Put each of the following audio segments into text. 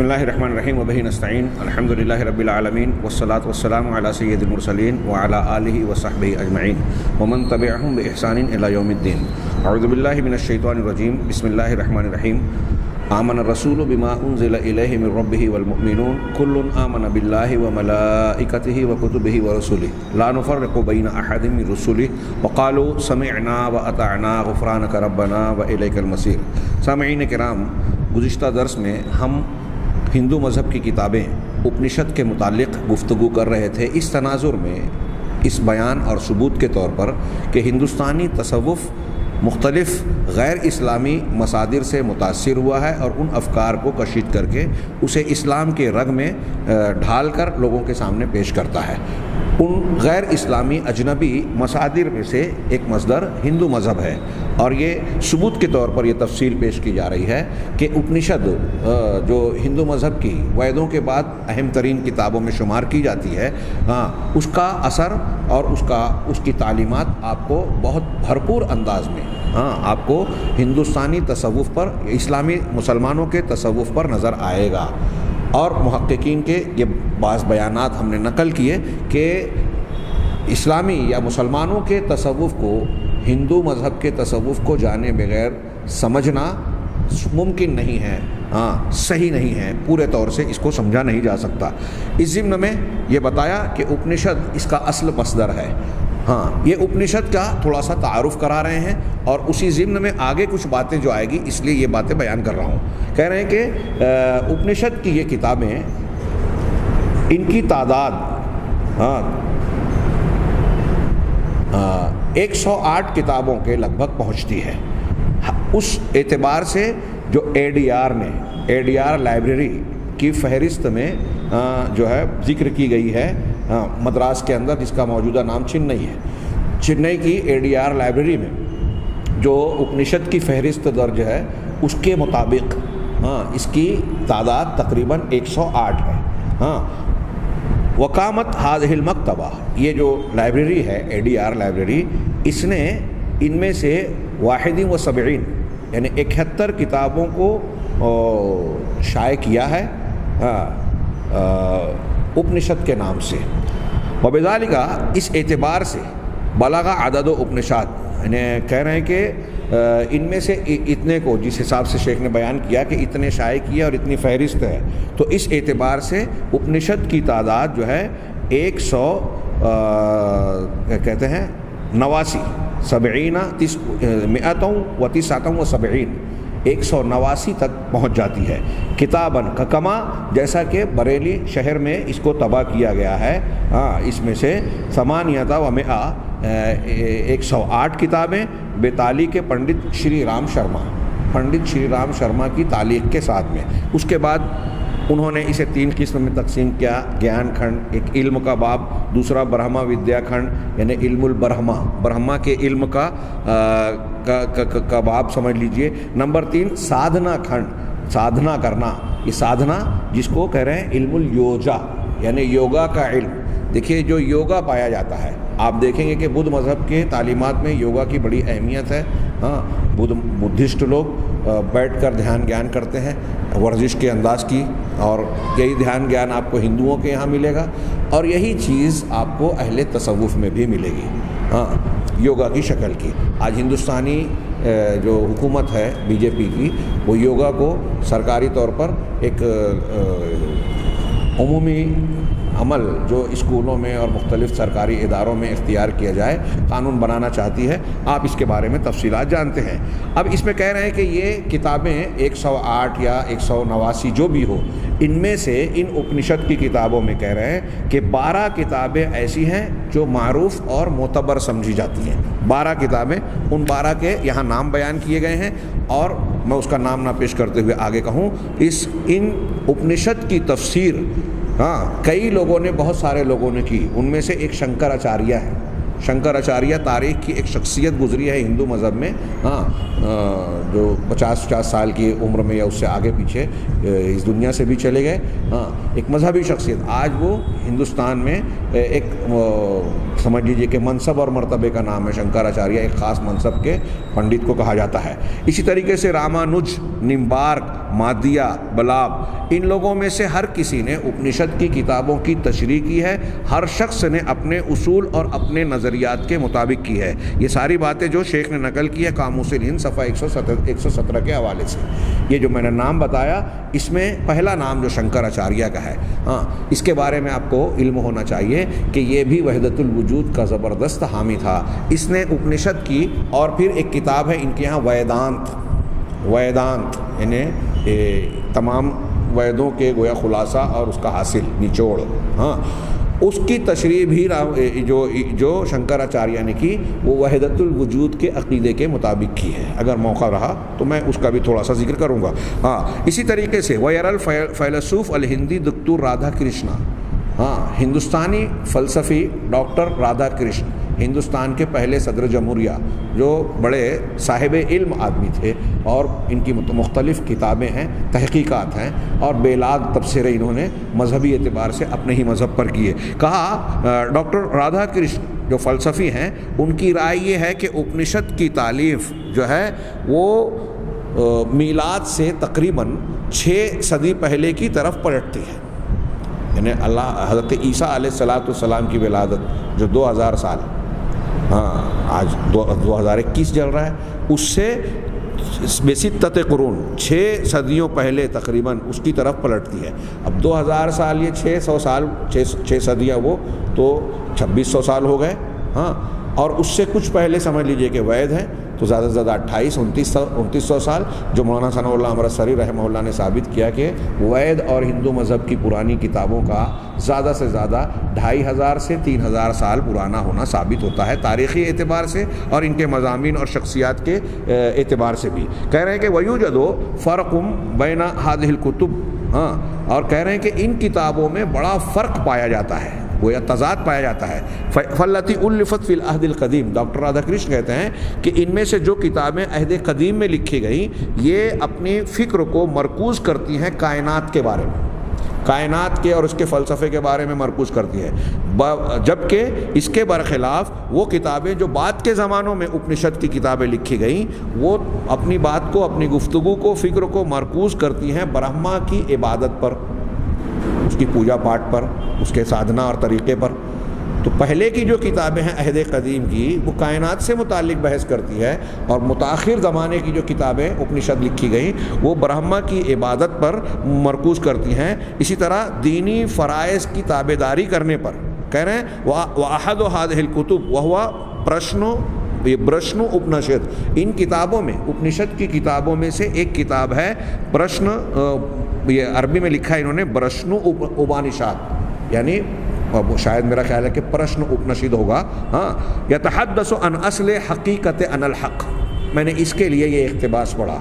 بسم اللہ الرحمن الرحیم وبہ نستعین الحمد للہ رب العالمین والصلاة والسلام علی سید المرسلین وعلی آلہ وصحبہ اجمعین ومن تبعہم بإحسان الی یوم الدین. اعوذ باللہ من الشیطان الرجیم. بسم اللہ الرحمن الرحیم. آمن الرسول بما انزل الیہ من ربہ والمؤمنون کل آمن باللہ وملائکتہ وکتبہ ورسلہ لا نفرق بین احد من رسلہ وقالوا سمعنا واطعنا غفرانک ربنا والیک المصیر. سامعین کرام، گزشتہ درس میں ہم ہندو مذہب کی کتابیں اپنشد کے متعلق گفتگو کر رہے تھے، اس تناظر میں اس بیان اور ثبوت کے طور پر کہ ہندوستانی تصوف مختلف غیر اسلامی مصادر سے متاثر ہوا ہے اور ان افکار کو کشید کر کے اسے اسلام کے رگ میں ڈھال کر لوگوں کے سامنے پیش کرتا ہے. ان غیر اسلامی اجنبی مصادر میں سے ایک مصدر ہندو مذہب ہے، اور یہ ثبوت کے طور پر یہ تفصیل پیش کی جا رہی ہے کہ اپنشد جو ہندو مذہب کی ویدوں کے بعد اہم ترین کتابوں میں شمار کی جاتی ہے، اس کا اثر اور اس کی تعلیمات آپ کو بہت بھرپور انداز میں آپ کو ہندوستانی تصوف پر، اسلامی مسلمانوں کے تصوف پر نظر آئے گا. اور محققین کے یہ بعض بیانات ہم نے نقل کیے کہ اسلامی یا مسلمانوں کے تصوف کو ہندو مذہب کے تصوف کو جانے بغیر سمجھنا ممکن نہیں ہے، صحیح نہیں ہے، پورے طور سے اس کو سمجھا نہیں جا سکتا. اس ضمن میں یہ بتایا کہ اپنشد اس کا اصل مصدر ہے. یہ اپنشد کا تھوڑا سا تعارف کرا رہے ہیں، اور اسی ضمن میں آگے کچھ باتیں جو آئے گی اس لیے یہ باتیں بیان کر رہا ہوں. کہہ رہے ہیں کہ اپنشد کی یہ کتابیں، ان کی تعداد 108 کتابوں کے لگ بھگ پہنچتی ہے. اس اعتبار سے جو اے ڈی آر لائبریری کی فہرست میں جو ہے ذکر کی گئی ہے مدراس کے اندر، جس کا موجودہ نام چنئی ہے، چنئی کی اے ڈی آر لائبریری میں جو اپنشد کی فہرست درج ہے اس کے مطابق اس کی تعداد تقریباً 108 ہے. وقامت هذه المکتبہ، یہ جو لائبریری ہے اے ڈی آر لائبریری، اس نے ان میں سے 71 یعنی 71 کتابوں کو شائع کیا ہے اپنشد کے نام سے. وبذالک، اس اعتبار سے بلغ عدد و اپنشاد، یعنی کہہ رہے ہیں کہ ان میں سے اتنے کو، جس حساب سے شیخ نے بیان کیا کہ اتنے شائع کیا اور اتنی فہرست ہے، تو اس اعتبار سے اپنشد کی تعداد جو ہے 189 تک پہنچ جاتی ہے. کتاباً کما، جیسا کہ بریلی شہر میں اس کو طبع کیا گیا ہے، اس میں سے 108 کتابیں بے تعلیق پنڈت شری رام شرما کی تعلیق کے ساتھ میں. اس کے بعد انہوں نے اسے 3 قسم میں تقسیم کیا: گیان کھنڈ، ایک علم کا باب، دوسرا برہما ودیا کھنڈ یعنی علم برہما کے علم کا باب سمجھ لیجئے. نمبر 3 سادھنا کھنڈ، سادھنا کرنا، یہ سادھنا جس کو کہہ رہے ہیں علم الیوجا یعنی یوگا کا علم. دیکھیے جو یوگا پایا جاتا ہے، آپ دیکھیں گے کہ بدھ مذہب کے تعلیمات میں یوگا کی بڑی اہمیت ہے. بدھسٹ لوگ بیٹھ کر دھیان گیان کرتے ہیں ورزش کے انداز کی، اور یہی دھیان گیان آپ کو ہندوؤں کے یہاں ملے گا، اور یہی چیز آپ کو اہل تصوف میں بھی ملے گی یوگا کی شکل کی. آج ہندوستانی جو حکومت ہے بی جے پی کی، وہ یوگا کو سرکاری طور پر ایک عمومی عمل جو اسکولوں میں اور مختلف سرکاری اداروں میں اختیار کیا جائے، قانون بنانا چاہتی ہے. آپ اس کے بارے میں تفصیلات جانتے ہیں. اب اس میں کہہ رہے ہیں کہ یہ کتابیں 108 یا 189 جو بھی ہو، ان میں سے ان اپنشد کی کتابوں میں کہہ رہے ہیں کہ 12 کتابیں ایسی ہیں جو معروف اور معتبر سمجھی جاتی ہیں. 12 کتابیں، ان 12 کے یہاں نام بیان کیے گئے ہیں، اور میں اس کا نام نہ پیش کرتے ہوئے آگے کہوں، ان اپنشد کی تفسیر کئی لوگوں نے، بہت سارے لوگوں نے کی. ان میں سے ایک شنکراچاریہ ہے. شنکراچاریہ تاریخ کی ایک شخصیت گزری ہے ہندو مذہب میں، جو 50 سال کی عمر میں یا اس سے آگے پیچھے اس دنیا سے بھی چلے گئے. ایک مذہبی شخصیت، آج وہ ہندوستان میں ایک سمجھ لیجیے کہ منصب اور مرتبے کا نام ہے. شنکراچاریہ ایک خاص منصب کے پنڈت کو کہا جاتا ہے. اسی طریقے سے رامانج، نمبارک، مادیہ، بلاب، ان لوگوں میں سے ہر کسی نے اپنشد کی کتابوں کی تشریح کی ہے، ہر شخص نے اپنے اصول اور اپنے نظریات کے مطابق کی ہے۔ یہ ساری باتیں جو شیخ نے نقل کی ہے قاموس الہند صفحہ 117 کے حوالے سے۔ یہ جو میں نے نام بتایا اس میں پہلا نام جو شنکر آچاریہ کا ہے، ہاں اس کے بارے میں آپ کو علم ہونا چاہیے کہ یہ بھی وحدت الوجود کا زبردست حامی تھا۔ اس نے اپنشد کی، اور پھر ایک کتاب ہے ان کے ہاں ویدانت یعنی تمام ویدوں کے گویا خلاصہ اور اس کا حاصل نچوڑ، ہاں اس کی تشریح بھی جو شنکر آچاریہ نے کی وہ وحدت الوجود کے عقیدے کے مطابق کی ہے۔ اگر موقع رہا تو میں اس کا بھی تھوڑا سا ذکر کروں گا۔ ہاں اسی طریقے سے ویر الفیلسوف الہندی دکتور رادھا کرشنا، ہاں ہندوستانی فلسفی ڈاکٹر رادھا کرشن، ہندوستان کے پہلے صدر جمہوریہ، جو بڑے صاحب علم آدمی تھے، اور ان کی مختلف کتابیں ہیں، تحقیقات ہیں، اور بے لاگ تبصرے انہوں نے مذہبی اعتبار سے اپنے ہی مذہب پر کیے۔ کہا ڈاکٹر رادھا کرشن جو فلسفی ہیں، ان کی رائے یہ ہے کہ اپنشد کی تالیف جو ہے وہ میلاد سے تقریباً 6 صدی پہلے کی طرف پلٹتی ہے، یعنی حضرت عیسیٰ علیہ السلام کی ولادت جو 2000 سال، ہاں آج 2021 چل رہا ہے، اس سے بستۃ قرون 6 صدیوں پہلے تقریباً اس کی طرف پلٹتی ہے۔ اب 2000 سال یہ 600 سال 6 صدیاں وہ تو 2600 سال ہو گئے، ہاں اور اس سے کچھ پہلے سمجھ لیجئے کہ وید ہے تو زیادہ سے زیادہ 2800-2900 سال، جو مولانا ثناء اللہ امرتسری رحمہ اللہ نے ثابت کیا کہ وید اور ہندو مذہب کی پرانی کتابوں کا زیادہ سے زیادہ 2500 سے 3000 سال پرانا ہونا ثابت ہوتا ہے، تاریخی اعتبار سے اور ان کے مضامین اور شخصیات کے اعتبار سے بھی۔ کہہ رہے ہیں کہ وَيُوجَدُ فَرْقٌ بَيْنَ هَذِهِ الْكُتُبِ، ہاں اور کہہ رہے ہیں کہ ان کتابوں میں بڑا فرق پایا جاتا ہے، وہ تضاد پایا جاتا ہے۔ فَالَّتِي أُلِّفَتْ فِي الْعَهْدِ الْقَدِيمِ، ڈاکٹر رادھا کرشن کہتے ہیں کہ ان میں سے جو کتابیں عہد قدیم میں لکھی گئیں یہ اپنی فکر کو مرکوز کرتی ہیں کائنات کے بارے میں، کائنات کے اور اس کے فلسفے کے بارے میں مرکوز کرتی ہے، جبکہ اس کے برخلاف وہ کتابیں جو بعد کے زمانوں میں اپنشد کی کتابیں لکھی گئیں وہ اپنی بات کو، اپنی گفتگو کو، فکر کو مرکوز کرتی ہیں برہما کی عبادت پر، اس کی پوجا پاٹ پر، اس کے سادھنا اور طریقے پر۔ تو پہلے کی جو کتابیں ہیں عہد قدیم کی وہ کائنات سے متعلق بحث کرتی ہے، اور متاخر زمانے کی جو کتابیں اپنشد لکھی گئیں وہ برہما کی عبادت پر مرکوز کرتی ہیں۔ اسی طرح دینی فرائض کی تابعداری کرنے پر کہہ رہے ہیں وَأَحَدُ هَذِهِ الْكُتُبِ وَهُوَ برشن اپنشد، ان کتابوں میں اپنشد کی کتابوں میں سے ایک کتاب ہے پرشن، یہ عربی میں لکھا ہے انہوں نے برشن اپانشاد، یعنی شاید میرا خیال ہے کہ پرشن اپنشد ہوگا، ہاں یتحدث عن اصل حقیقت عن الحق۔ میں نے اس کے لیے یہ اقتباس پڑھا۔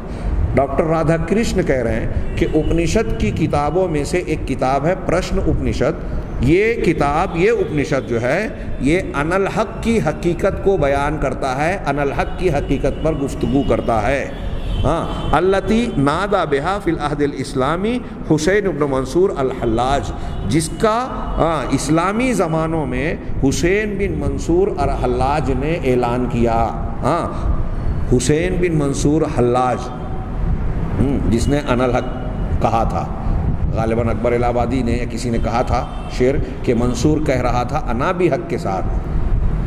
ڈاکٹر رادھا کرشن کہہ رہے ہیں کہ اپنشد کی کتابوں میں سے ایک کتاب ہے پرشن اپنشد، یہ کتاب، یہ اپنشد جو ہے یہ ان الحق کی حقیقت کو بیان کرتا ہے، ان الحق کی حقیقت پر گفتگو کرتا ہے، ہاں التی نادا بہا فی العہد الاسلامی حسین ابن منصور الحلاج، جس کا اسلامی زمانوں میں حسین بن منصور الحلاج نے اعلان کیا، ہاں حسین بن منصور حلاج جس نے ان الحق کہا تھا، غالباً اکبر الہ آبادی نے یا کسی نے کہا تھا شعر کہ منصور کہہ رہا تھا انا بھی حق کے ساتھ،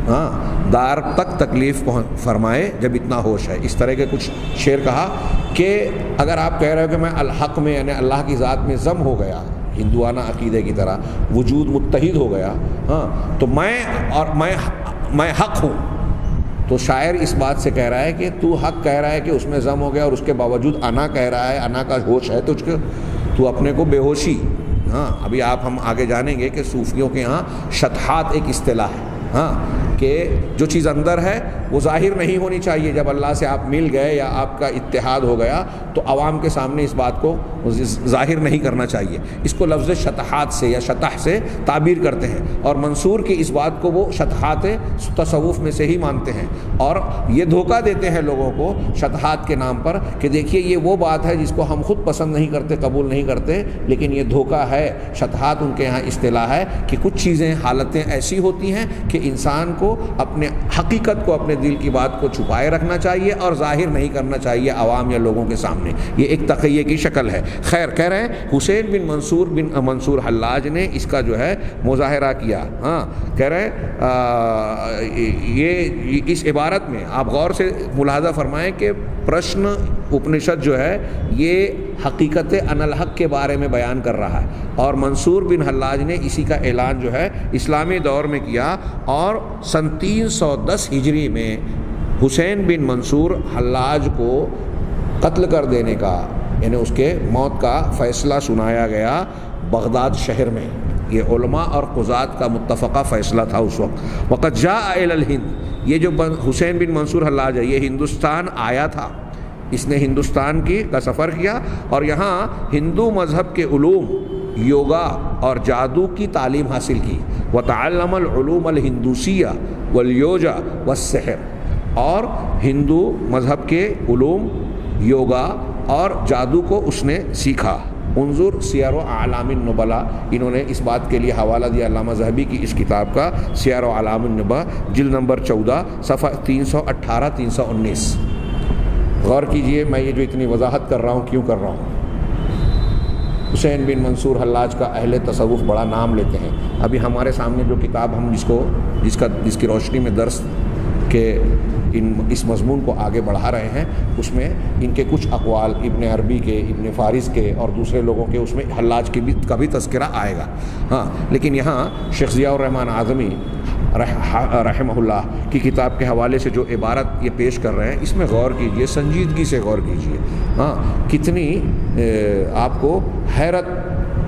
ہاں دار تک تکلیف فرمائے جب اتنا ہوش ہے، اس طرح کے کچھ شعر کہا کہ اگر آپ کہہ رہے ہو کہ میں الحق میں یعنی اللہ کی ذات میں ضم ہو گیا، ہندوانہ عقیدے کی طرح وجود متحد ہو گیا، ہاں تو میں حق ہوں، تو شاعر اس بات سے کہہ رہا ہے کہ تو حق کہہ رہا ہے کہ اس میں ضم ہو گیا اور اس کے باوجود انا کہہ رہا ہے، انا کا ہوش ہے تو اپنے کو بے ہوشی، ہاں ابھی ہم آگے جانیں گے کہ صوفیوں کے ہاں شطحات ایک اصطلاح ہے، ہاں کہ جو چیز اندر ہے وہ ظاہر نہیں ہونی چاہیے، جب اللہ سے آپ مل گئے یا آپ کا اتحاد ہو گیا تو عوام کے سامنے اس بات کو ظاہر نہیں کرنا چاہیے، اس کو لفظ شطحات سے یا شطح سے تعبیر کرتے ہیں، اور منصور کی اس بات کو وہ شطحات تصوف میں سے ہی مانتے ہیں، اور یہ دھوکہ دیتے ہیں لوگوں کو شطحات کے نام پر کہ دیکھیے یہ وہ بات ہے جس کو ہم خود پسند نہیں کرتے، قبول نہیں کرتے، لیکن یہ دھوکہ ہے۔ شطحات ان کے یہاں اصطلاح ہے کہ کچھ چیزیں، حالتیں ایسی ہوتی ہیں کہ انسان کو اپنے حقیقت کو، اپنے دل کی بات کو چھپائے رکھنا چاہیے اور ظاہر نہیں کرنا چاہیے عوام یا لوگوں کے سامنے. یہ ایک تقیہ کی شکل ہے. خیر، کہہ رہے ہیں حسین بن منصور حلاج نے اس کا جو ہے مظاہرہ کیا. کہہ رہے ہیں یہ اس عبارت میں آپ غور سے ملاحظہ فرمائیں کہ پرشن اپنشد جو ہے یہ حقیقت ان الحق کے بارے میں بیان کر رہا ہے، اور منصور بن حلاج نے اسی کا اعلان جو ہے اسلامی دور میں کیا. اور سن 310 ہجری میں حسین بن منصور حلاج کو قتل کر دینے کا، یعنی اس کے موت کا فیصلہ سنایا گیا بغداد شہر میں. یہ علماء اور قضات کا متفقہ فیصلہ تھا اس وقت. وقد جاء الی الہند، یہ جو حسین بن منصور حلاج ہے یہ ہندوستان آیا تھا. اس نے ہندوستان کا سفر کیا اور یہاں ہندو مذہب کے علوم، یوگا اور جادو کی تعلیم حاصل کی. وتعلم العلوم الہندوسیہ والیوجا والسحر، اور ہندو مذہب کے علوم، یوگا اور جادو کو اس نے سیکھا. انظر سیر و اعلام النبلاء، انہوں نے اس بات کے لیے حوالہ دیا علامہ ذہبی کی اس کتاب کا، سیر و اعلام النبلاء جلد نمبر 14 صفحہ 318-319. غور کیجئے میں یہ جو اتنی وضاحت کر رہا ہوں کیوں کر رہا ہوں. حسین بن منصور حلاج کا اہل تصوف بڑا نام لیتے ہیں. ابھی ہمارے سامنے جو کتاب ہم جس کی روشنی میں درس کے اس مضمون کو آگے بڑھا رہے ہیں، اس میں ان کے کچھ اقوال ابن عربی کے، ابن فارس کے اور دوسرے لوگوں کے، اس میں حلاج کا بھی تذکرہ آئے گا. لیکن یہاں شیخ ضیاء الرحمن اعظمی رحمہ اللہ کی کتاب کے حوالے سے جو عبارت یہ پیش کر رہے ہیں اس میں غور کیجئے، سنجیدگی سے غور کیجئے. کتنی آپ کو حیرت،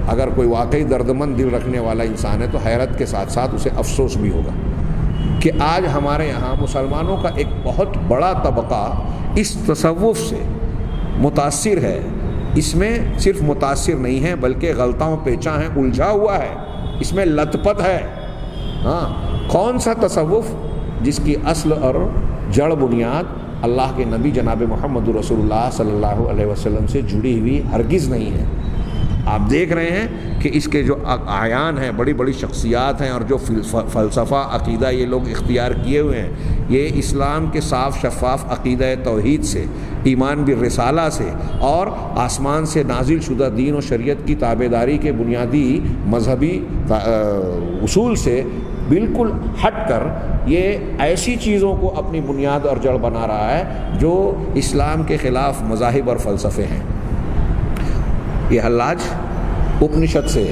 اگر کوئی واقعی دردمند دل رکھنے والا انسان ہے تو حیرت کے ساتھ ساتھ اسے افسوس بھی ہوگا کہ آج ہمارے یہاں مسلمانوں کا ایک بہت بڑا طبقہ اس تصوف سے متاثر ہے. اس میں صرف متاثر نہیں ہے بلکہ غلطاؤں پیچاں ہیں، الجھا ہوا ہے، اس میں لت پت ہے. کون سا تصوف جس کی اصل اور جڑ بنیاد اللہ کے نبی جناب محمد رسول اللہ صلی اللہ علیہ وسلم سے جڑی ہوئی ہرگز نہیں ہے. آپ دیکھ رہے ہیں کہ اس کے جو اعیان ہیں، بڑی بڑی شخصیات ہیں، اور جو فلسفہ عقیدہ یہ لوگ اختیار کیے ہوئے ہیں، یہ اسلام کے صاف شفاف عقیدہ توحید سے، ایمان بالرسالہ سے اور آسمان سے نازل شدہ دین و شریعت کی تابعداری کے بنیادی مذہبی اصول سے بالکل ہٹ کر یہ ایسی چیزوں کو اپنی بنیاد اور جڑ بنا رہا ہے جو اسلام کے خلاف مذاہب اور فلسفے ہیں. یہ حلاج اپنشد سے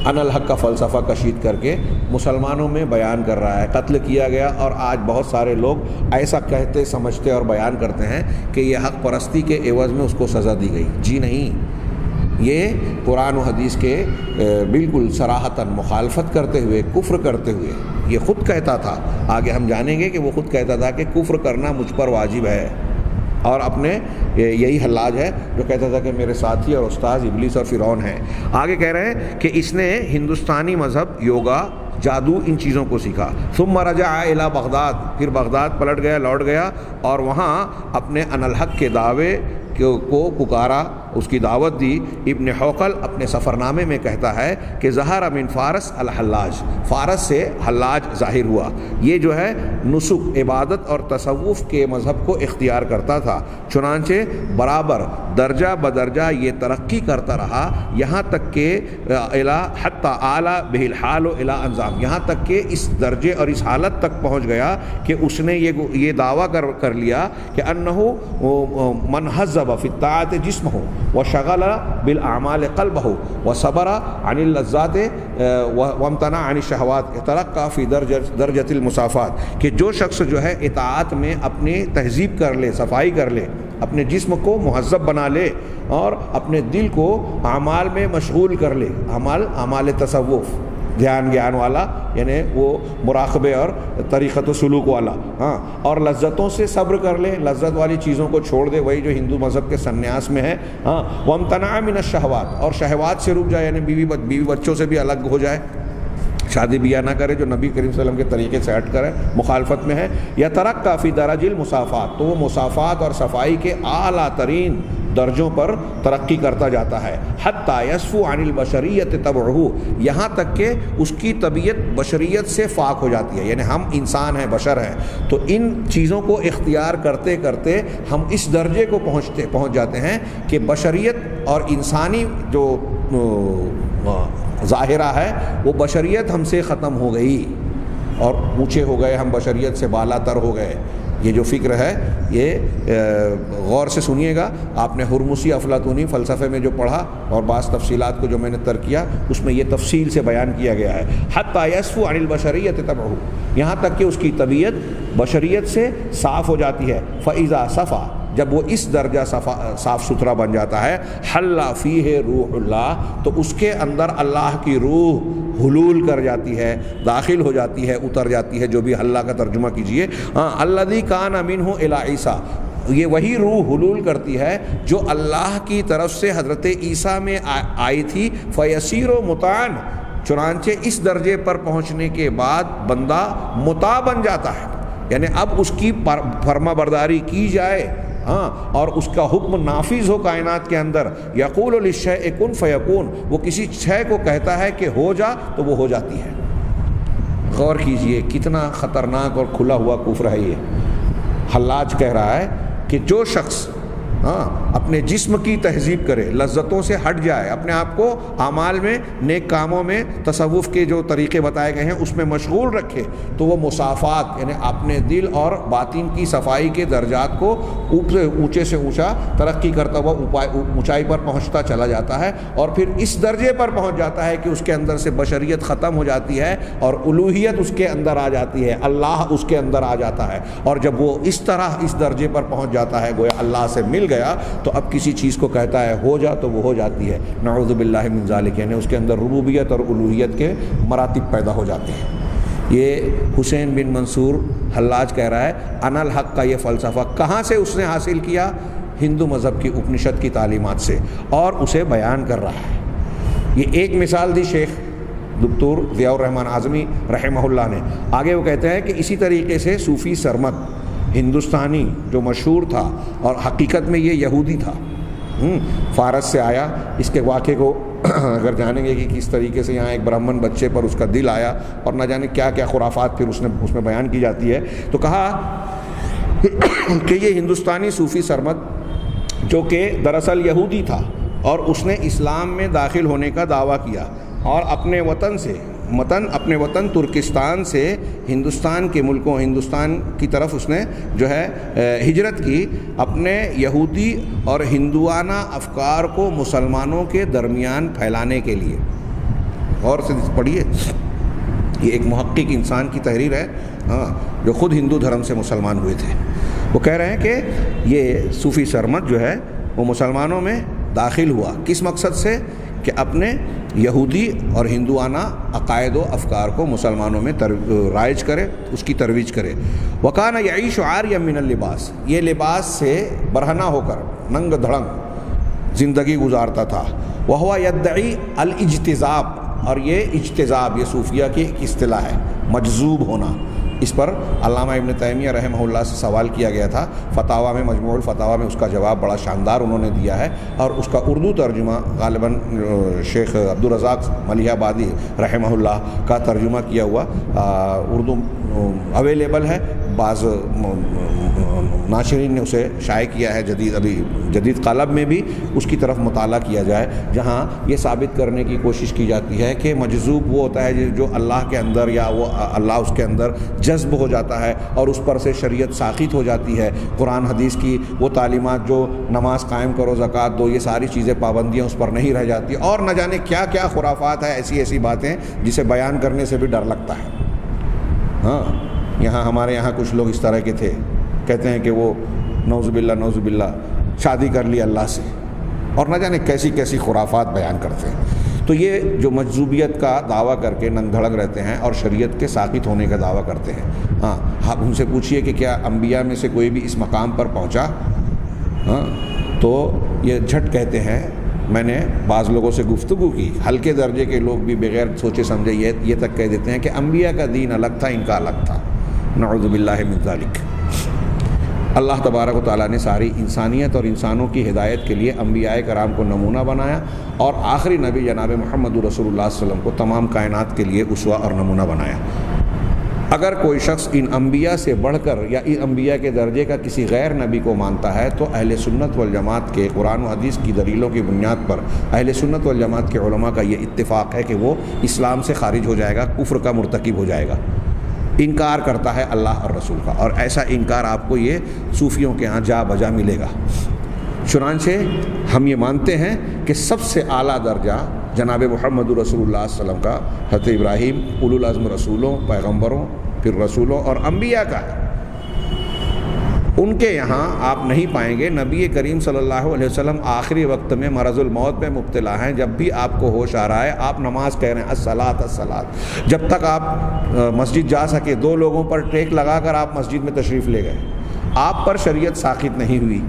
ان الحق کا فلسفہ کشید کر کے مسلمانوں میں بیان کر رہا ہے. قتل کیا گیا، اور آج بہت سارے لوگ ایسا کہتے سمجھتے اور بیان کرتے ہیں کہ یہ حق پرستی کے عوض میں اس کو سزا دی گئی. جی نہیں، یہ قرآن و حدیث کے بالکل صراحتاً مخالفت کرتے ہوئے، کفر کرتے ہوئے یہ خود کہتا تھا. آگے ہم جانیں گے کہ وہ خود کہتا تھا کہ کفر کرنا مجھ پر واجب ہے. اور اپنے یہی حلاج ہے جو کہتا تھا کہ میرے ساتھی اور استاذ ابلیس اور فرعون ہیں. آگے کہہ رہے ہیں کہ اس نے ہندوستانی مذہب، یوگا، جادو، ان چیزوں کو سیکھا. ثم رجع الى بغداد، پھر بغداد پلٹ گیا، لوٹ گیا، اور وہاں اپنے ان الحق کے دعوے کو پکارا، اس کی دعوت دی. ابن حوقل اپنے سفرنامے میں کہتا ہے کہ ظہر من فارس الحلاج، فارس سے حلاج ظاہر ہوا. یہ جو ہے نسک، عبادت اور تصوف کے مذہب کو اختیار کرتا تھا. چنانچہ برابر درجہ بدرجہ یہ ترقی کرتا رہا، یہاں تک کہ حتی اعلی بہ الحال الی انظام، یہاں تک کہ اس درجے اور اس حالت تک پہنچ گیا کہ اس نے یہ دعویٰ کر لیا کہ انہ من حذب فی الطاعات جسمہ وشغل بالاعمال قلبہ وصبر عن اللذات وامتنع عن الشہوات ترقى فی درجۃ المصافات، کہ جو شخص جو ہے اطاعت میں اپنی تہذیب کر لے، صفائی کر لے، اپنے جسم کو مہذب بنا لے اور اپنے دل کو اعمال میں مشغول کر لے، اعمال تصوف، دھیان گیان والا، یعنی وہ مراقبے اور طریقت و سلوک والا، اور لذتوں سے صبر کر لے، لذت والی چیزوں کو چھوڑ دے، وہی جو ہندو مذہب کے سنیاس میں ہے. وامتنع من الشہوات، اور شہوات سے رک جائے، یعنی بیوی بچوں سے بھی الگ ہو جائے، شادی بیاہ نہ کرے جو نبی کریم صلی اللہ علیہ وسلم کے طریقے سے ہٹ کرے، مخالفت میں ہے. یا ترقی فی درج المصافات، تو وہ مصافات اور صفائی کے اعلیٰ ترین درجوں پر ترقی کرتا جاتا ہے. حتی یصفو عن البشریت طبعہ، یہاں تک کہ اس کی طبیعت بشریت سے پاک ہو جاتی ہے. یعنی ہم انسان ہیں، بشر ہیں، تو ان چیزوں کو اختیار کرتے کرتے ہم اس درجے کو پہنچ جاتے ہیں کہ بشریت اور انسانی جو ظاہرہ ہے وہ بشریت ہم سے ختم ہو گئی اور اونچے ہو گئے، ہم بشریت سے بالا تر ہو گئے. یہ جو فکر ہے یہ غور سے سنیے گا. آپ نے ہرمسی افلاطونی فلسفے میں جو پڑھا اور بعض تفصیلات کو جو میں نے ترک کیا اس میں یہ تفصیل سے بیان کیا گیا ہے. حتی یصفو عن البشریت طبعہ، یہاں تک کہ اس کی طبیعت بشریت سے صاف ہو جاتی ہے. فاذا صفا، جب وہ اس درجہ صاف ستھرا بن جاتا ہے، حل فیہ روح اللہ، تو اس کے اندر اللہ کی روح حلول کر جاتی ہے، داخل ہو جاتی ہے، اتر جاتی ہے. جو بھی اللہ کا ترجمہ کیجئے. الذی کان منہ الی عیسیٰ، یہ وہی روح حلول کرتی ہے جو اللہ کی طرف سے حضرت عیسیٰ میں آئی تھی. فیسیر مطاعن، چنانچہ اس درجے پر پہنچنے کے بعد بندہ مطاع بن جاتا ہے. یعنی اب اس کی فرما برداری کی جائے اور اس کا حکم نافذ ہو کائنات کے اندر. یقول للشیء کن فیکون، وہ کسی شے کو کہتا ہے کہ ہو جا تو وہ ہو جاتی ہے. غور کیجئے کتنا خطرناک اور کھلا ہوا کفر ہے یہ. حلاج کہہ رہا ہے کہ جو شخص اپنے جسم کی تہذیب کرے، لذتوں سے ہٹ جائے، اپنے آپ کو اعمال میں، نیک کاموں میں، تصوف کے جو طریقے بتائے گئے ہیں اس میں مشغول رکھے، تو وہ مصافات یعنی اپنے دل اور باطن کی صفائی کے درجات کو اونچے سے اونچا ترقی کرتا ہوا اونچائی پر پہنچتا چلا جاتا ہے. اور پھر اس درجے پر پہنچ جاتا ہے کہ اس کے اندر سے بشریت ختم ہو جاتی ہے اور الوہیت اس کے اندر آ جاتی ہے، اللہ اس کے اندر آ جاتا ہے. اور جب وہ اس طرح اس درجے پر پہنچ جاتا ہے گویا اللہ سے مل گیا، تو اب کسی چیز کو کہتا ہے ہو جا تو وہ ہو جاتی ہے. نعوذ باللہ من ذالک، یعنی اس کے اندر ربوبیت اور الوہیت کے مراتب پیدا ہو جاتے ہیں. یہ حسین بن منصور حلاج کہہ رہا ہے انا الحق کا یہ فلسفہ کہاں سے اس نے حاصل کیا؟ ہندو مذہب کی اپنشد کی تعلیمات سے، اور اسے بیان کر رہا ہے. یہ ایک مثال دی شیخ دکتور ضیاء الرحمن اعظمی رحمہ اللہ نے. آگے وہ کہتے ہیں کہ اسی طریقے سے صوفی سرمد ہندوستانی جو مشہور تھا اور حقیقت میں یہ یہودی تھا، فارس سے آیا. اس کے واقعے کو اگر جانیں گے کہ کس طریقے سے یہاں ایک برہمن بچے پر اس کا دل آیا اور نہ جانے کیا کیا خرافات پھر اس میں بیان کی جاتی ہے. تو کہا کہ یہ ہندوستانی صوفی سرمد جو کہ دراصل یہودی تھا اور اس نے اسلام میں داخل ہونے کا دعویٰ کیا اور اپنے وطن ترکستان سے ہندوستان کے ملکوں، ہندوستان کی طرف اس نے جو ہے ہجرت کی، اپنے یہودی اور ہندوانہ افکار کو مسلمانوں کے درمیان پھیلانے کے لیے. غور سے پڑھیے، یہ ایک محقق انسان کی تحریر ہے جو خود ہندو دھرم سے مسلمان ہوئے تھے. وہ کہہ رہے ہیں کہ یہ صوفی سرمد جو ہے وہ مسلمانوں میں داخل ہوا کس مقصد سے؟ کہ اپنے یہودی اور ہندوانہ عقائد و افکار کو مسلمانوں میں رائج کرے، اس کی ترویج کرے. وکانہ یعیش عاریا من اللباس، یہ لباس سے برہنہ ہو کر ننگ دھڑنگ زندگی گزارتا تھا. وہو یدعی الاجتذاب، اور یہ اجتذاب یہ صوفیہ کی ایک اصطلاح ہے، مجذوب ہونا. اس پر علامہ ابن تیمیہ رحمہ اللہ سے سوال کیا گیا تھا فتاویٰ میں، مجموع الفتاویٰ میں. اس کا جواب بڑا شاندار انہوں نے دیا ہے اور اس کا اردو ترجمہ غالباً شیخ عبدالرزاق ملیح آبادی رحمہ اللہ کا ترجمہ کیا ہوا اردو اویلیبل ہے. بعض ناشرین نے اسے شائع کیا ہے. جدید قالب میں بھی اس کی طرف مطالعہ کیا جائے، جہاں یہ ثابت کرنے کی کوشش کی جاتی ہے کہ مجذوب وہ ہوتا ہے جو اللہ کے اندر یا وہ اللہ اس کے اندر جذب ہو جاتا ہے اور اس پر سے شریعت ساخت ہو جاتی ہے. قرآن حدیث کی وہ تعلیمات جو نماز قائم کرو، زکوٰۃ دو، یہ ساری چیزیں پابندیاں اس پر نہیں رہ جاتی، اور نہ جانے کیا کیا خرافات ہے، ایسی باتیں جسے بیان کرنے سے بھی ڈر لگتا ہے. یہاں ہمارے یہاں کچھ لوگ اس طرح کے تھے، کہتے ہیں کہ وہ نعوذ باللہ شادی کر لی اللہ سے، اور نہ جانے کیسی کیسی خرافات بیان کرتے ہیں. تو یہ جو مجذوبیت کا دعویٰ کر کے ننگ دھڑک رہتے ہیں اور شریعت کے ساقط ہونے کا دعویٰ کرتے ہیں. آپ ان سے پوچھئے کہ کیا انبیاء میں سے کوئی بھی اس مقام پر پہنچا؟ تو یہ جھٹ کہتے ہیں. میں نے بعض لوگوں سے گفتگو کی، ہلکے درجے کے لوگ بھی بغیر سوچے سمجھے یہ تک کہہ دیتے ہیں کہ انبیاء کا دین الگ تھا، ان کا الگ تھا. نعوذ باللہ من ذالک. اللہ تبارک و تعالیٰ نے ساری انسانیت اور انسانوں کی ہدایت کے لیے انبیاء کرام کو نمونہ بنایا، اور آخری نبی جناب محمد رسول اللہ صلی اللہ علیہ وسلم کو تمام کائنات کے لیے اسوہ اور نمونہ بنایا۔ اگر کوئی شخص ان انبیاء سے بڑھ کر یا ان انبیاء کے درجے کا کسی غیر نبی کو مانتا ہے تو اہل سنت والجماعت کے قرآن و حدیث کی دلیلوں کی بنیاد پر اہل سنت والجماعت کے علماء کا یہ اتفاق ہے کہ وہ اسلام سے خارج ہو جائے گا، کفر کا مرتکب ہو جائے گا، انکار کرتا ہے اللہ اور رسول کا، اور ایسا انکار آپ کو یہ صوفیوں کے ہاں جا بجا ملے گا۔ چنانچہ ہم یہ مانتے ہیں کہ سب سے اعلیٰ درجہ جناب محمد رسول اللہ صلی اللہ علیہ وسلم کا، حضرت ابراہیم اولو العزم رسولوں، پیغمبروں، پھر رسولوں اور انبیاء کا ہے۔ ان کے یہاں آپ نہیں پائیں گے نبی کریم صلی اللہ علیہ وسلم آخری وقت میں مرض الموت میں مبتلا ہیں، جب بھی آپ کو ہوش آ رہا ہے آپ نماز کہہ رہے ہیں الصلاۃ الصلاۃ، جب تک آپ مسجد جا سکے 2 لوگوں پر ٹیک لگا کر آپ مسجد میں تشریف لے گئے، آپ پر شریعت ساقط نہیں ہوئی۔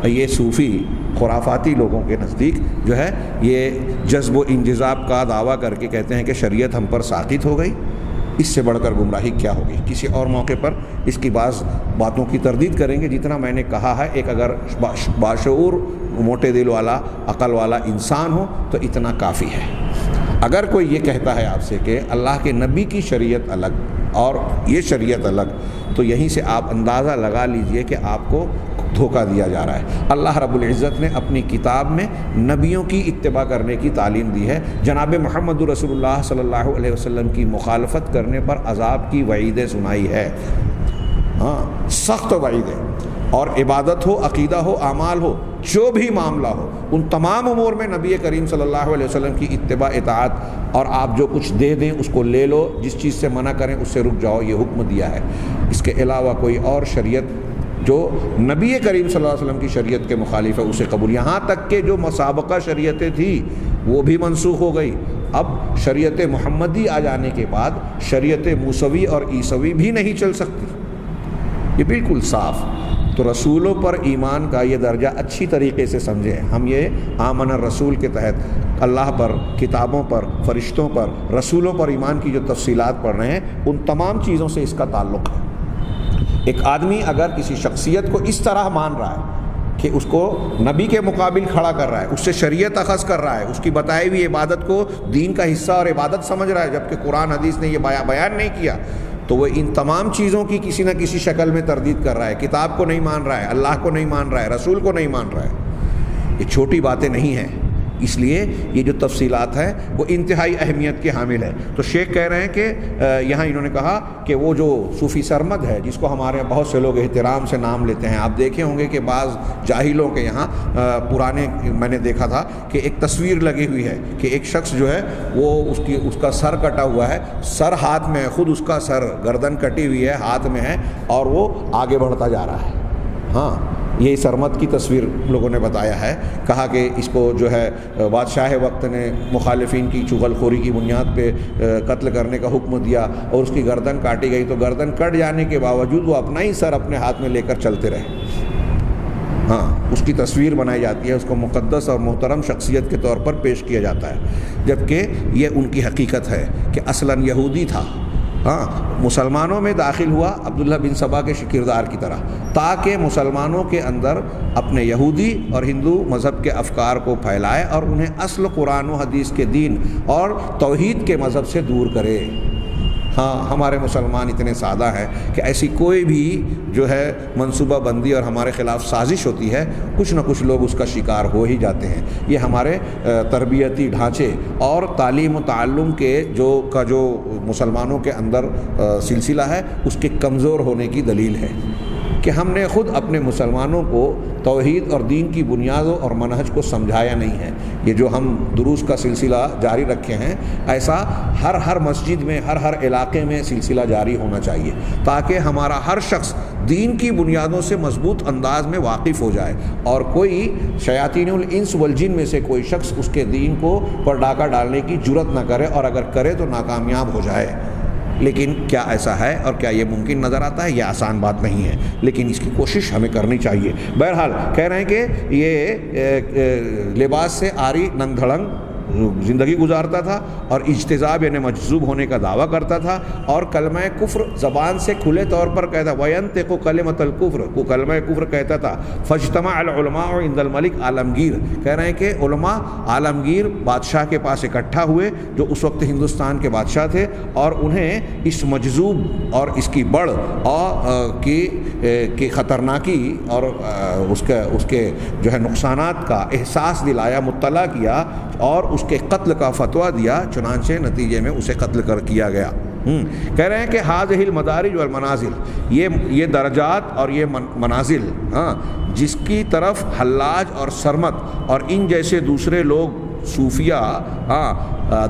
یہ صوفی خرافاتی لوگوں کے نزدیک جو ہے یہ جذب و انجذاب کا دعویٰ کر کے کہتے ہیں کہ شریعت ہم پر ساقط ہو گئی، اس سے بڑھ کر گمراہی کیا ہوگی۔ کسی اور موقع پر اس کی بعض باتوں کی تردید کریں گے، جتنا میں نے کہا ہے ایک اگر باشعور موٹے دل والا عقل والا انسان ہو تو اتنا کافی ہے۔ اگر کوئی یہ کہتا ہے آپ سے کہ اللہ کے نبی کی شریعت الگ اور یہ شریعت الگ، تو یہیں سے آپ اندازہ لگا لیجئے کہ آپ کو دھوکہ دیا جا رہا ہے۔ اللہ رب العزت نے اپنی کتاب میں نبیوں کی اتباع کرنے کی تعلیم دی ہے، جناب محمد رسول اللہ صلی اللہ علیہ وسلم کی مخالفت کرنے پر عذاب کی وعیدیں سنائی ہے، ہاں سخت وعیدیں، اور عبادت ہو، عقیدہ ہو، اعمال ہو، جو بھی معاملہ ہو، ان تمام امور میں نبی کریم صلی اللہ علیہ وسلم کی اتباع اطاعت، اور آپ جو کچھ دے دیں اس کو لے لو، جس چیز سے منع کریں اس سے رک جاؤ، یہ حکم دیا ہے۔ اس کے علاوہ کوئی اور شریعت جو نبی کریم صلی اللہ علیہ وسلم کی شریعت کے مخالف ہے اسے قبول، یہاں تک کہ جو مسابقہ شریعتیں تھیں وہ بھی منسوخ ہو گئی۔ اب شریعت محمدی آ جانے کے بعد شریعت موسوی اور عیسوی بھی نہیں چل سکتی، یہ بالکل صاف۔ تو رسولوں پر ایمان کا یہ درجہ اچھی طریقے سے سمجھیں۔ ہم یہ آمن الرسول کے تحت اللہ پر، کتابوں پر، فرشتوں پر، رسولوں پر ایمان کی جو تفصیلات پڑھ رہے ہیں، ان تمام چیزوں سے اس کا تعلق ہے۔ ایک آدمی اگر کسی شخصیت کو اس طرح مان رہا ہے کہ اس کو نبی کے مقابل کھڑا کر رہا ہے، اس سے شریعت اخذ کر رہا ہے، اس کی بتائی ہوئی عبادت کو دین کا حصہ اور عبادت سمجھ رہا ہے، جبکہ قرآن حدیث نے یہ بیان نہیں کیا، تو وہ ان تمام چیزوں کی کسی نہ کسی شکل میں تردید کر رہا ہے۔ کتاب کو نہیں مان رہا ہے، اللہ کو نہیں مان رہا ہے، رسول کو نہیں مان رہا ہے۔ یہ چھوٹی باتیں نہیں ہیں، اس لیے یہ جو تفصیلات ہیں وہ انتہائی اہمیت کے حامل ہیں۔ تو شیخ کہہ رہے ہیں کہ یہاں انہوں نے کہا کہ وہ جو صوفی سرمد ہے، جس کو ہمارے یہاں بہت سے لوگ احترام سے نام لیتے ہیں، آپ دیکھے ہوں گے کہ بعض جاہلوں کے یہاں پرانے میں نے دیکھا تھا کہ ایک تصویر لگی ہوئی ہے کہ ایک شخص جو ہے وہ اس کا سر کٹا ہوا ہے، سر ہاتھ میں ہے، خود اس کا سر، گردن کٹی ہوئی ہے، ہاتھ میں ہے، اور وہ آگے بڑھتا جا رہا ہے۔ ہاں یہ سرمد کی تصویر لوگوں نے بتایا ہے، کہا کہ اس کو جو ہے بادشاہ وقت نے مخالفین کی چغل خوری کی بنیاد پہ قتل کرنے کا حکم دیا اور اس کی گردن کاٹی گئی، تو گردن کٹ جانے کے باوجود وہ اپنا ہی سر اپنے ہاتھ میں لے کر چلتے رہے۔ ہاں اس کی تصویر بنائی جاتی ہے، اس کو مقدس اور محترم شخصیت کے طور پر پیش کیا جاتا ہے، جبکہ یہ ان کی حقیقت ہے کہ اصلاً یہودی تھا۔ ہاں مسلمانوں میں داخل ہوا عبداللہ بن سبا کے کردار کی طرح، تاکہ مسلمانوں کے اندر اپنے یہودی اور ہندو مذہب کے افکار کو پھیلائے اور انہیں اصل قرآن و حدیث کے دین اور توحید کے مذہب سے دور کرے۔ ہاں ہمارے مسلمان اتنے سادہ ہیں کہ ایسی کوئی بھی جو ہے منصوبہ بندی اور ہمارے خلاف سازش ہوتی ہے، کچھ نہ کچھ لوگ اس کا شکار ہو ہی جاتے ہیں۔ یہ ہمارے تربیتی ڈھانچے اور تعلیم و تعلم کے جو مسلمانوں کے اندر سلسلہ ہے، اس کے کمزور ہونے کی دلیل ہے کہ ہم نے خود اپنے مسلمانوں کو توحید اور دین کی بنیادوں اور منہج کو سمجھایا نہیں ہے۔ یہ جو ہم دروس کا سلسلہ جاری رکھے ہیں، ایسا ہر مسجد میں، ہر علاقے میں سلسلہ جاری ہونا چاہیے، تاکہ ہمارا ہر شخص دین کی بنیادوں سے مضبوط انداز میں واقف ہو جائے، اور کوئی شیاطین الانس والجن میں سے کوئی شخص اس کے دین کو پر ڈاکہ ڈالنے کی جرت نہ کرے، اور اگر کرے تو ناکامیاب ہو جائے۔ لیکن کیا ایسا ہے اور کیا یہ ممکن نظر آتا ہے؟ یہ آسان بات نہیں ہے، لیکن اس کی کوشش ہمیں کرنی چاہیے۔ بہرحال کہہ رہے ہیں کہ یہ لباس سے آری ننگ دھڑنگ زندگی گزارتا تھا اور اجتذاب یعنی مجذوب ہونے کا دعویٰ کرتا تھا، اور کلمہ کفر زبان سے کھلے طور پر کہتا، وَيَنْطِقُ کلمۃ الکفر کو کلمہ کفر کہتا تھا۔ فاجتمع العلماء عند الملک عالمگیر، کہہ رہے ہیں کہ علماء عالمگیر بادشاہ کے پاس اکٹھا ہوئے جو اس وقت ہندوستان کے بادشاہ تھے، اور انہیں اس مجذوب اور اس کی بڑھ اور کی خطرناکی اور اس کے جو ہے نقصانات کا احساس دلایا، مطلع کیا، اور اس کے قتل کا فتویٰ دیا، چنانچہ نتیجے میں اسے قتل کیا گیا۔ کہہ رہے ہیں کہ هذه المدارج والمنازل، یہ درجات اور یہ منازل، جس کی طرف حلاج اور سرمد اور ان جیسے دوسرے لوگ صوفیہ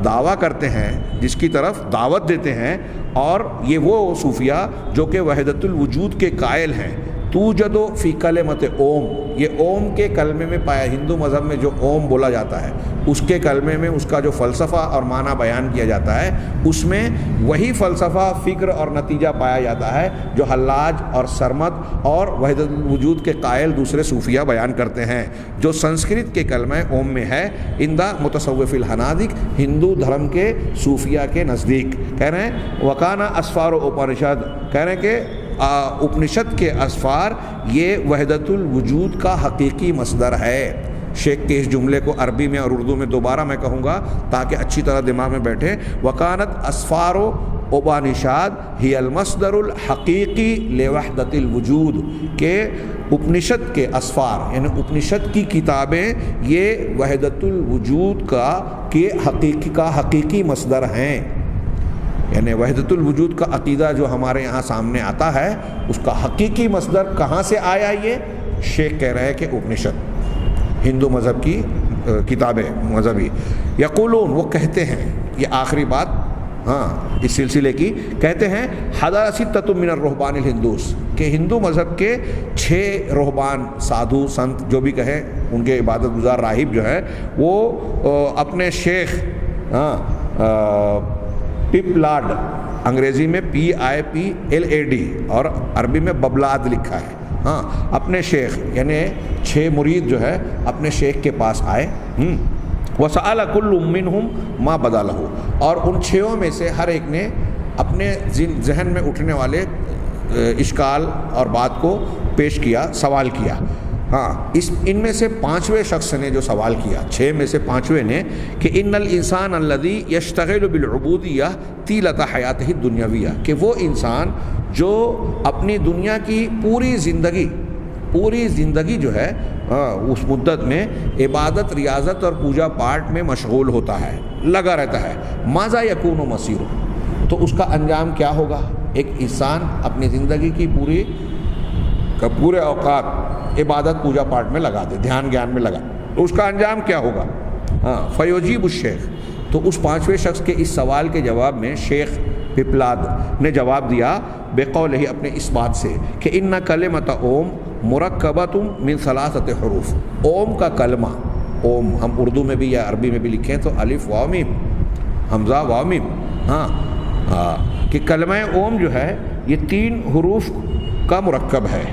دعویٰ کرتے ہیں، جس کی طرف دعوت دیتے ہیں، اور یہ وہ صوفیہ جو کہ وحدت الوجود کے قائل ہیں۔ توجد فی کلمۃ اوم، یہ اوم کے کلمے میں پایا، ہندو مذہب میں جو اوم بولا جاتا ہے اس کے کلمے میں اس کا جو فلسفہ اور معنی بیان کیا جاتا ہے، اس میں وہی فلسفہ، فکر اور نتیجہ پایا جاتا ہے جو حلاج اور سرمد اور وحدت الوجود کے قائل دوسرے صوفیہ بیان کرتے ہیں، جو سنسکرت کے کلمہ اوم میں ہے، اندہ متصوف الحنادق، ہندو دھرم کے صوفیہ کے نزدیک۔ کہہ رہے ہیں وکانا اسفار اپنشد، کہہ رہے ہیں کہ اپنشد کے اسفار یہ وحدت الوجود کا حقیقی مصدر ہے۔ شیخ کے اس جملے کو عربی میں اور اردو میں دوبارہ میں کہوں گا تاکہ اچھی طرح دماغ میں بیٹھے۔ وکانت اسفار اپنشاد ہی المصدر الحقیقی لوحدت الوجود، کہ اپنشد کے اسفار یعنی اپنشد کی کتابیں یہ وحدت الوجود کا حقیقی مصدر ہیں۔ یعنی وحدت الوجود کا عقیدہ جو ہمارے یہاں سامنے آتا ہے اس کا حقیقی مصدر کہاں سے آیا؟ یہ شیخ کہہ رہے ہیں کہ اپنشد، ہندو مذہب کی کتابیں مذہبی۔ یقولون، وہ کہتے ہیں، یہ آخری بات اس سلسلے کی، کہتے ہیں حضر ستۃ من الرہبان الہندوس، کہ ہندو مذہب کے 6 رہبان، سادھو سنت جو بھی کہیں، ان کے عبادت گزار راہب جو ہے، وہ اپنے شیخ پیپلاڈ، انگریزی میں PIPLAD اور عربی میں ببلاد لکھا ہے، اپنے شیخ یعنی 6 مرید جو ہے اپنے شیخ کے پاس آئے۔ وسأل كل منهم ما بدا له، اور ان 6 میں سے ہر ایک نے اپنے ذہن میں اٹھنے والے اشکال اور بات کو پیش کیا، سوال کیا۔ ان میں سے 5ویں شخص نے جو سوال کیا، 6 میں سے 5ویں نے، کہ ان الانسان الذي يشتغل بالعبودیہ طیلۃ حیاتہ الدنیویہ، کہ وہ انسان جو اپنی دنیا کی پوری زندگی جو ہے اس مدت میں عبادت، ریاضت اور پوجا پاٹ میں مشغول ہوتا ہے، لگا رہتا ہے، ماذا یکون مصیرہ، تو اس کا انجام کیا ہوگا؟ ایک انسان اپنی زندگی کی پورے اوقات عبادت پوجا پاٹ میں لگا دے، دھیان گیان میں لگا، تو اس کا انجام کیا ہوگا؟ فیجیب الشیخ، تو اس 5ویں شخص کے اس سوال کے جواب میں شیخ پیپلاد نے جواب دیا بقولہ، اپنے اس بات سے، کہ ان کلمۃ اوم مرکبۃ من 3 حروف، اوم کا کلمہ، اوم ہم اردو میں بھی یا عربی میں بھی لکھیں تو الف واو میم، حمزہ واو میم، کہ کلمہ اوم جو ہے یہ 3 حروف کا مرکب ہے۔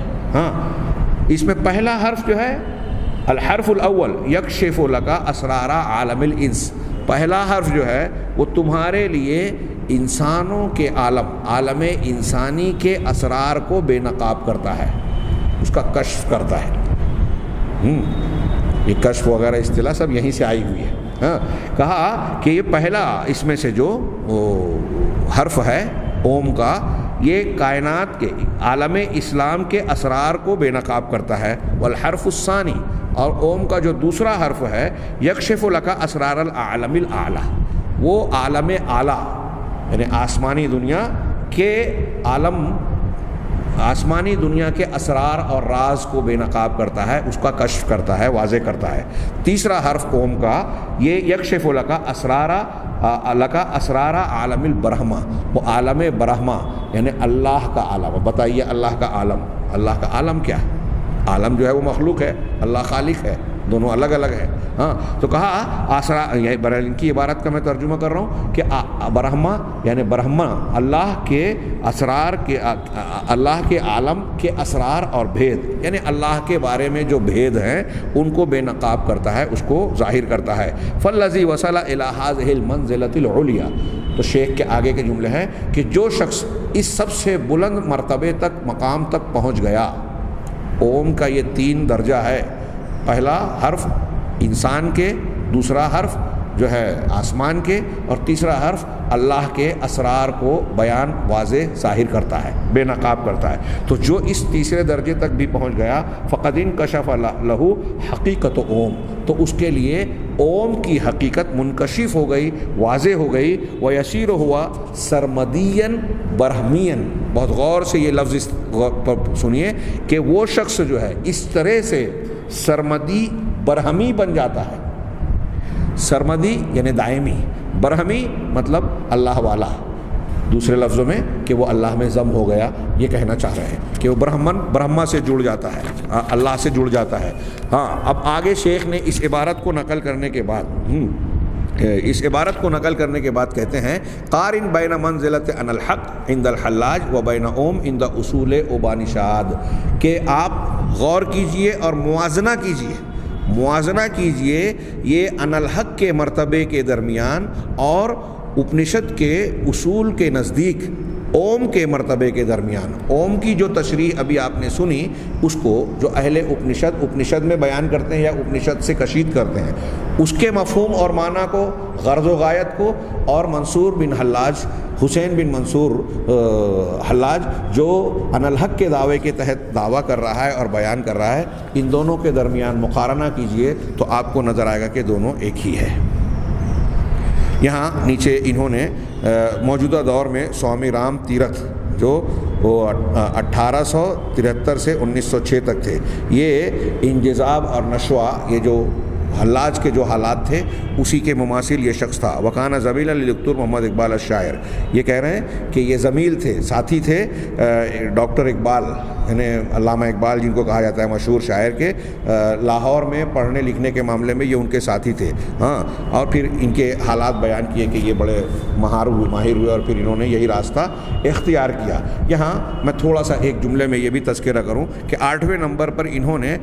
اس میں پہلا حرف جو ہے الحرف الاول یکشف لک اسرار عالم الانس، پہلا حرف جو ہے وہ تمہارے لیے انسانوں کے عالم انسانی کے اسرار کو بے نقاب کرتا ہے، اس کا کشف کرتا ہے۔ یہ کشف وغیرہ اصطلاح سب یہیں سے آئی ہوئی ہے۔ کہا کہ یہ پہلا اس میں سے جو حرف ہے اوم کا، یہ کائنات کے عالم اسلام کے اسرار کو بے نقاب کرتا ہے۔ والحرف الثانی، اور اوم کا جو دوسرا حرف ہے، یکشف لک اسرار العالم الاعلی، وہ عالم اعلیٰ یعنی آسمانی دنیا کے اسرار اور راز کو بے نقاب کرتا ہے، اس کا کشف کرتا ہے، واضح کرتا ہے۔ تیسرا حرف اوم کا، یہ یکشف لک اسرار عالم البرہمہ، وہ عالم برہمہ یعنی اللہ کا عالم۔ بتائیے اللہ کا عالم کیا ہے؟ عالم جو ہے وہ مخلوق ہے، اللہ خالق ہے، دونوں الگ الگ ہے. ہاں تو کہا یہ ان کی عبارت کا میں ترجمہ کر رہا ہوں کہ برہما یعنی برہما اللہ کے اسرار کے اللہ کے عالم کے اسرار اور بھید، یعنی اللہ کے بارے میں جو بھید ہیں ان کو بے نقاب کرتا ہے، اس کو ظاہر کرتا ہے. فالذی وصل الی ہذہ المنزلۃ العلیٰ، تو شیخ کے آگے کے جملے ہیں کہ جو شخص اس سب سے بلند مرتبے تک مقام تک پہنچ گیا. اوم کا یہ 3 درجہ ہے، پہلا حرف انسان کے، دوسرا حرف جو ہے آسمان کے، اور تیسرا حرف اللہ کے اسرار کو بیان واضح ظاہر کرتا ہے، بے نقاب کرتا ہے. تو جو اس تیسرے درجے تک بھی پہنچ گیا فقد انکشف لہ حقیقت اوم، تو اس کے لیے اوم کی حقیقت منکشف ہو گئی، واضح ہو گئی. ویسیر ہوا سرمدین برہمین، بہت غور سے یہ لفظ سنیے کہ وہ شخص جو ہے اس طرح سے سرمدی برہمی بن جاتا ہے. سرمدی یعنی دائمی، برہمی مطلب اللہ والا، دوسرے لفظوں میں کہ وہ اللہ میں ضم ہو گیا، یہ کہنا چاہ رہے ہیں کہ وہ برہما سے جڑ جاتا ہے، اللہ سے جڑ جاتا ہے. ہاں اب آگے شیخ نے اس عبارت کو نقل کرنے کے بعد کہتے ہیں قارن بین منزلت ان الحق عند الحلاج و بین اوم عند اصول اوبانشاد، کہ آپ غور کیجئے اور موازنہ کیجئے یہ ان الحق کے مرتبے کے درمیان اور اپنشد کے اصول کے نزدیک اوم کے مرتبے کے درمیان. اوم کی جو تشریح ابھی آپ نے سنی، اس کو جو اہل اپنشد میں بیان کرتے ہیں یا اپنشد سے کشید کرتے ہیں، اس کے مفہوم اور معنی کو، غرض و غایت کو، اور منصور بن حلاج، حسین بن منصور حلاج جو ان الحق کے دعوے کے تحت دعویٰ کر رہا ہے اور بیان کر رہا ہے، ان دونوں کے درمیان مقارنہ کیجئے تو آپ کو نظر آئے گا کہ دونوں ایک ہی ہے. یہاں نیچے انہوں نے موجودہ دور میں سوامی رام تیرتھ جو وہ 1873 سے 1906 تک تھے، یہ انجذاب اور نشوہ، یہ جو حلاج کے جو حالات تھے اسی کے مماثل یہ شخص تھا. وکانہ زمیلا لدکتور محمد اقبال الشاعر، یہ کہہ رہے ہیں کہ یہ زمیل تھے، ساتھی تھے ڈاکٹر اقبال، یعنی علامہ اقبال جن کو کہا جاتا ہے مشہور شاعر کے. لاہور میں پڑھنے لکھنے کے معاملے میں یہ ان کے ساتھی تھے. ہاں اور پھر ان کے حالات بیان کیے کہ یہ بڑے ماہر ہوئے اور پھر انہوں نے یہی راستہ اختیار کیا. یہاں میں تھوڑا سا ایک جملے میں یہ بھی تذکرہ کروں کہ 8ویں نمبر پر انہوں نے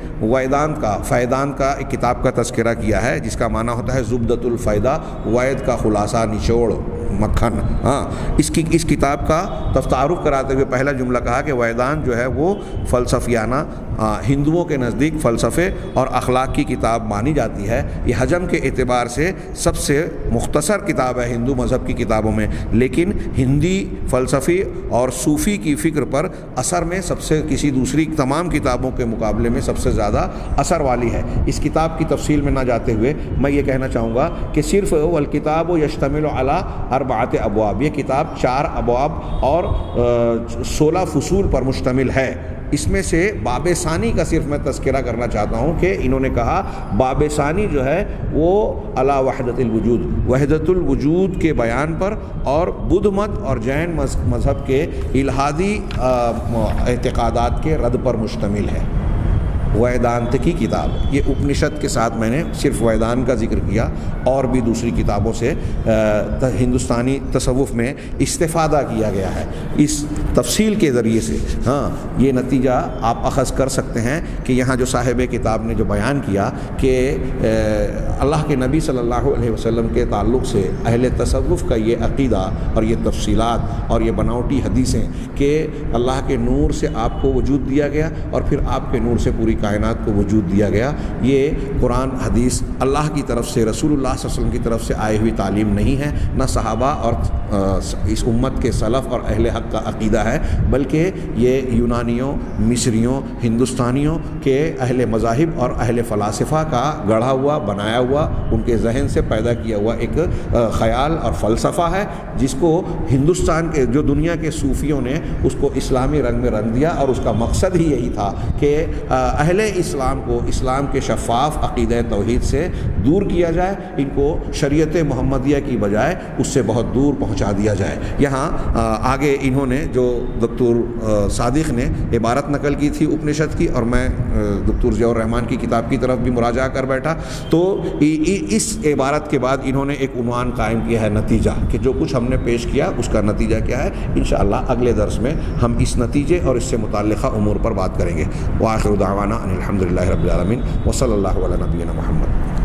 فیضان کا ایک کتاب کا تذکرہ کیا ہے جس کا معنی ہوتا ہے زبدۃ الفیدہ، وید کا خلاصہ، نچوڑ، مکھن. ہاں اس کتاب کا تعارف کراتے ہوئے پہلا جملہ کہا کہ ویدان جو ہے وہ فلسفیانہ، ہندوؤں کے نزدیک فلسفے اور اخلاق کی کتاب مانی جاتی ہے. یہ حجم کے اعتبار سے سب سے مختصر کتاب ہے ہندو مذہب کی کتابوں میں، لیکن ہندی فلسفی اور صوفی کی فکر پر اثر میں سب سے کسی دوسری تمام کتابوں کے مقابلے میں سب سے زیادہ اثر والی ہے. اس کتاب کی تفصیل میں نہ جاتے ہوئے میں یہ کہنا چاہوں گا کہ صرف والکتاب یشتمل علی 4 ابواب، یہ کتاب 4 ابواب اور 16 فصول پر مشتمل ہے. اس میں سے باب ثانی کا صرف میں تذکرہ کرنا چاہتا ہوں کہ انہوں نے کہا باب ثانی جو ہے وہ علی وحدت الوجود، وحدت الوجود کے بیان پر، اور بدھ مت اور جین مذہب کے الہادی اعتقادات کے رد پر مشتمل ہے. ویدانت کی کتاب، یہ اپنشد کے ساتھ میں نے صرف ویدان کا ذکر کیا، اور بھی دوسری کتابوں سے ہندوستانی تصوف میں استفادہ کیا گیا ہے اس تفصیل کے ذریعے سے. ہاں یہ نتیجہ آپ اخذ کر سکتے ہیں کہ یہاں جو صاحب کتاب نے جو بیان کیا کہ اللہ کے نبی صلی اللہ علیہ وسلم کے تعلق سے اہل تصوف کا یہ عقیدہ اور یہ تفصیلات اور یہ بناوٹی حدیثیں کہ اللہ کے نور سے آپ کو وجود دیا گیا اور پھر آپ کے نور سے پوری کائنات کو وجود دیا گیا، یہ قرآن حدیث اللہ کی طرف سے، رسول اللہ صلی اللہ علیہ وسلم کی طرف سے آئی ہوئی تعلیم نہیں ہے، نہ صحابہ اور اس امت کے سلف اور اہل حق کا عقیدہ ہے، بلکہ یہ یونانیوں، مصریوں، ہندوستانیوں کے اہل مذاہب اور اہل فلاسفہ کا گڑھا ہوا، بنایا ہوا، ان کے ذہن سے پیدا کیا ہوا ایک خیال اور فلسفہ ہے، جس کو ہندوستان کے جو دنیا کے صوفیوں نے اس کو اسلامی رنگ میں رنگ دیا، اور اس کا مقصد ہی یہی تھا کہ اہل اسلام کو اسلام کے شفاف عقیدہ توحید سے دور کیا جائے، ان کو شریعت محمدیہ کی بجائے اس سے بہت دور پہنچا پہنچا دیا جائے۔ یہاں آگے انہوں نے جو دکتور صادق نے عبارت نقل کی تھی اپنشد کی، اور میں دکتور ضیاء الرحمن کی کتاب کی طرف بھی مراجعہ کر بیٹھا، تو اس عبارت کے بعد انہوں نے ایک عنوان قائم کیا ہے نتیجہ، کہ جو کچھ ہم نے پیش کیا اس کا نتیجہ کیا ہے۔ انشاءاللہ اگلے درس میں ہم اس نتیجے اور اس سے متعلقہ امور پر بات کریں گے۔ وآخر دعوانا ان الحمد للہ رب العالمین وصلی اللہ علی نبینا محمد۔